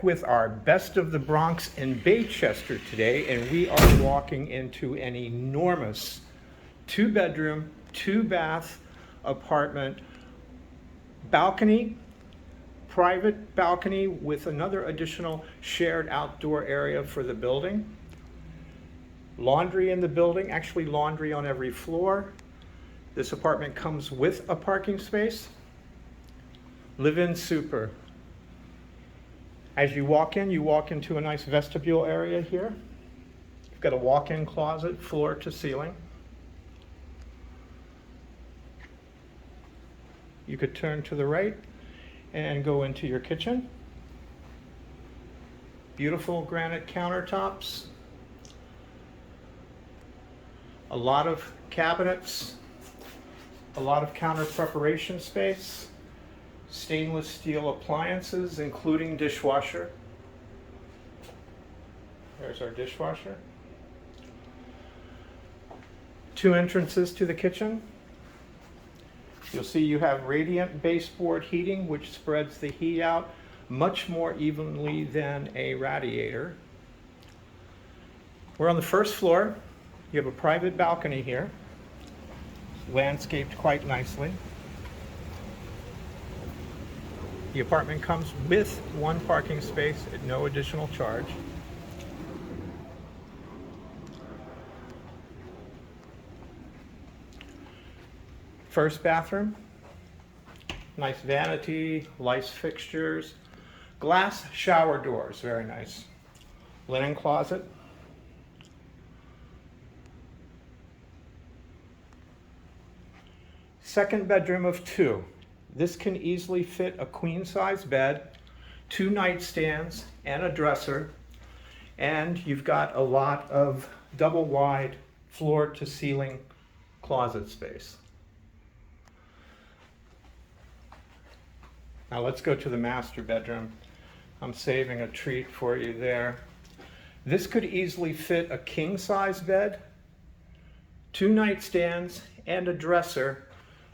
back with our Best of the Bronx in Baychester today, and we are walking into an enormous 2-bedroom, 2-bath apartment, balcony, private balcony with another additional shared outdoor area for the building. Laundry in the building, actually laundry on every floor. This apartment comes with a parking space. Live-in super. As you walk into a nice vestibule area here. You've got a walk-in closet, floor to ceiling. You could turn to the right and go into your kitchen. Beautiful granite countertops. A lot of cabinets. A lot of counter preparation space. Stainless steel appliances, including dishwasher. There's our dishwasher. 2 entrances to the kitchen. You'll see you have radiant baseboard heating, which spreads the heat out much more evenly than a radiator. We're on the first floor. You have a private balcony here, landscaped quite nicely. The apartment comes with 1 parking space at no additional charge. First bathroom, nice vanity, light fixtures, glass shower doors, very nice. Linen closet. Second bedroom of 2. This can easily fit a queen-size bed, 2 nightstands, and a dresser. And you've got a lot of double-wide floor-to-ceiling closet space. Now let's go to the master bedroom. I'm saving a treat for you there. This could easily fit a king-size bed, 2 nightstands, and a dresser.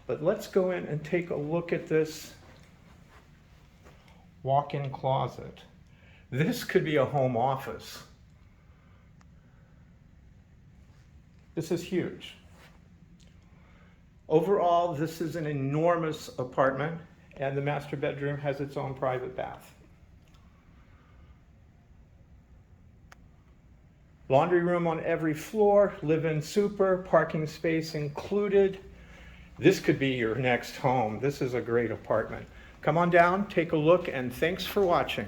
But let's go in and take a look at this walk-in closet. This could be a home office. This is huge. Overall, this is an enormous apartment, and the master bedroom has its own private bath. Laundry room on every floor, live-in super, parking space included. This could be your next home. This is a great apartment. Come on down, take a look, and thanks for watching.